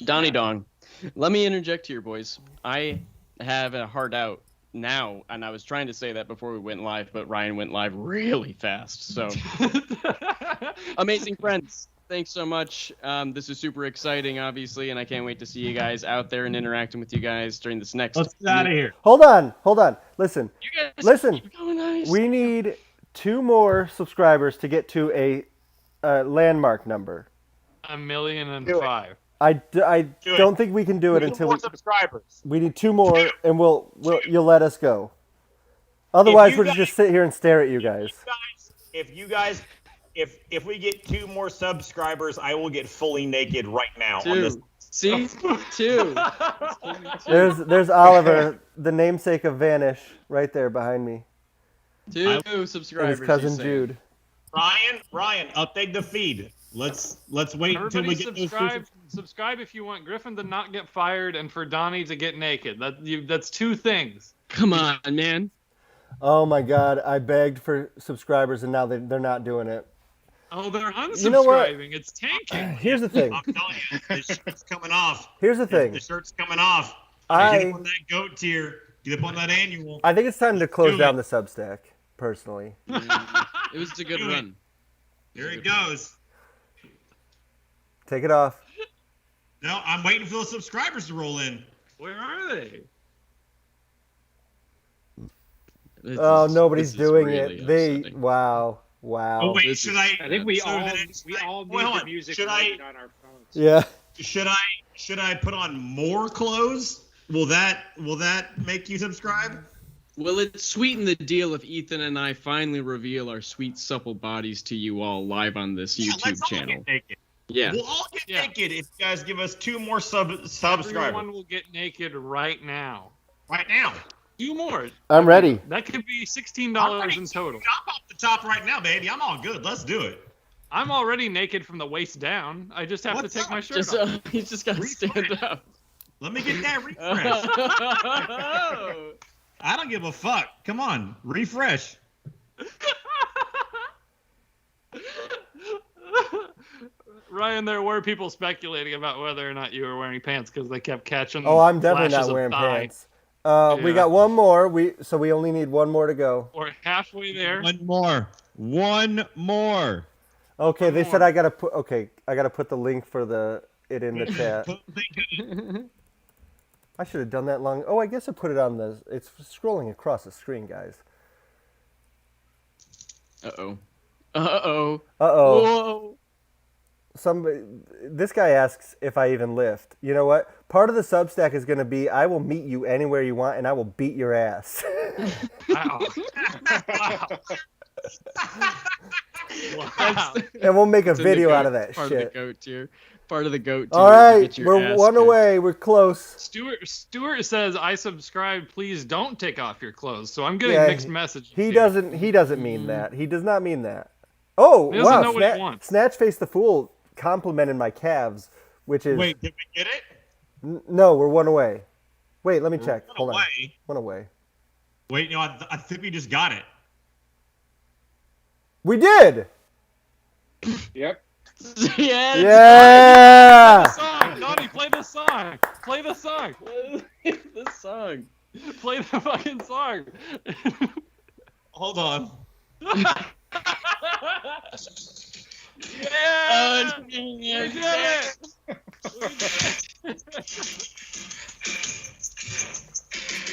Donny Dong. Let me interject here, boys. I have a hard out now, and I was trying to say that before we went live, but Ryan went live really fast. So, amazing friends. Thanks so much. This is super exciting, obviously, and I can't wait to see you guys out there and interacting with you guys during this next. Let's get out of here. Hold on. Listen. Listen. Keep going, nice. We need 2 more subscribers to get to a landmark number. 1,000,005. I don't think we can do it until subscribers. We need 2 more, and you'll let us go. Otherwise, we'll just sit here and stare at you guys. If we get 2 more subscribers, I will get fully naked right now. 2. On this. See? 2. There's Oliver, the namesake of Vanish, right there behind me. 2 subscribers. And his cousin Jude. Ryan, update the feed. Let's wait until we get subscribe if you want Griffin to not get fired and for Donny to get naked. That's 2 things. Come on, man. Oh my God! I begged for subscribers, and now they're not doing it. Oh, they're unsubscribing. You know what? It's tanking. Here's the thing. I'm telling you, the shirt's coming off. Here's the thing. The shirt's coming off. Get up on that goat tier. Get up on that annual. I think it's time to close down the Substack, personally. It was a good run. Here it goes. Take it off. No, I'm waiting for those subscribers to roll in. Where are they? Nobody's doing really it. upsetting. Wow. Oh wait, should I? I think we all need the music running on our phones. Yeah. Should I put on more clothes? Will that make you subscribe? Will it sweeten the deal if Ethan and I finally reveal our sweet, supple bodies to you all live on this YouTube channel? All get naked. Yeah. We'll all get naked if you guys give us 2 more subscribers. Everyone will get naked right now. Right now. 2 more. I'm ready. That could be $16 in total. I'm off the top right now, baby. I'm all good. Let's do it. I'm already naked from the waist down. I just have What's to take up? my shirt off. He's just got to stand up. Let me get that refresh. I don't give a fuck. Come on, refresh. Ryan, there were people speculating about whether or not you were wearing pants because they kept catching. Oh, I'm definitely flashes not of wearing thigh. pants. We Yeah. got one more. So we only need one more to go. Or halfway there. One more. Okay, One they said more. I gotta put the link for it in the chat. I should have done that long. Oh, I guess I put it on the. It's scrolling across the screen, guys. Uh-oh. Uh-oh. Uh-oh. Whoa. This guy asks if I even lift. You know what? Part of the Substack is going to be I will meet you anywhere you want and I will beat your ass. Wow. Wow. And we'll make a It's in the video goat- out of that part shit. Of the goat tier. Part of the goat tier. All to right, get your we're ass one kicked. away. We're close. Stuart says, I subscribe. Please don't take off your clothes. So I'm getting Yeah, mixed messages. He here. doesn't mean that. He does not mean that. Oh, He doesn't wow. know what he wants. Snatch Face the Fool complimented my calves, which is Wait, did we get it? No, we're one away. Wait, let me check. Hold on. Away. One away. Wait, no, I think we just got it. We did. Yep. Yeah. Yeah. Song, Donnie, play the song. Play the song. The song. Play the fucking song. Hold on. Yeah. We We did it.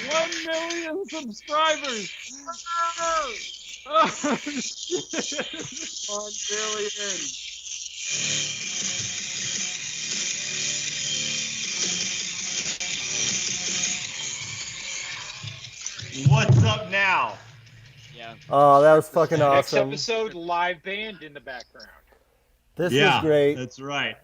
1 million subscribers. Oh, shit. 1 billion. What's up now? Yeah. Oh, that was fucking Next awesome. episode, live band in the background. This yeah, is great. That's right.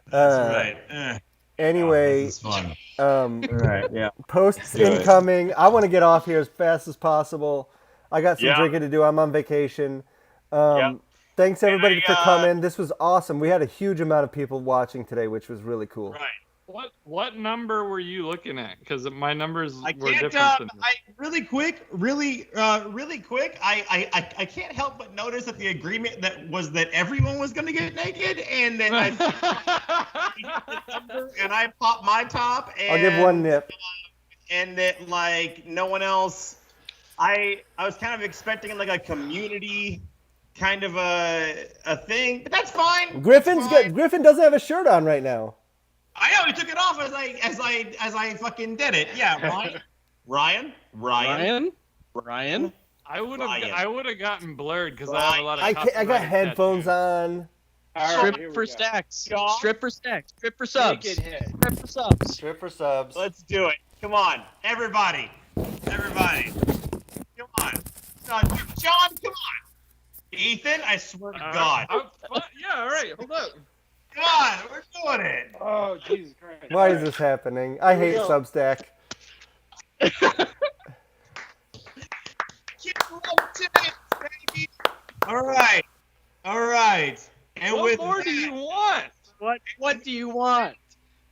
That's right. Anyway, This is fun. um, All right. Yeah. posts do it. incoming. I want to get off here as fast as possible. I got some Yeah. drinking to do. I'm on vacation. Yeah. Thanks everybody for I, coming. This was awesome. We had a huge amount of people watching today, which was really cool. Right. What number were you looking at? Because my numbers I were can't. different than Really quick. I can't help but notice that the agreement that everyone was going to get naked, and then I and I popped my top. And, I'll give one nip. And that like no one else. I was kind of expecting like a community kind of a thing, but that's fine. Griffin doesn't have a shirt on right now. I know he took it off as I fucking did it. Yeah, Ryan. I would have gotten blurred because I Right. have a lot of. I got copyrighted headphones tattoos. on. All right, here Strip we for go. stacks. John? Strip for stacks. Strip for subs. Naked head. Strip for subs. Strip for subs. Let's do it. Come on, everybody. Come on. John, come on. Ethan, I swear to God. Yeah, all right, hold up. Come on, we're doing it. Oh, Jesus Christ. Why is this happening? I hate go. Substack. Kids love tits, baby. All right. And What with more that, do you want? What do you want?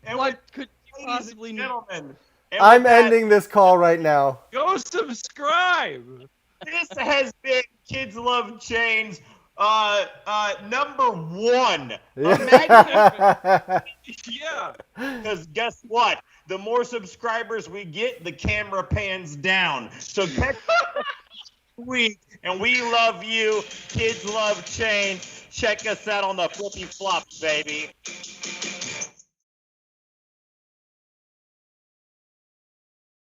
and What with, could you ladies possibly and need? gentlemen, and I'm with that, ending this call right now. Go subscribe. This has been Kids Love Chains, number 1. Imagine Yeah. because guess what? The more subscribers we get, the camera pans down. So catch us next week, and we love you. Kids Love Chains. Check us out on the Flippy Flops, baby.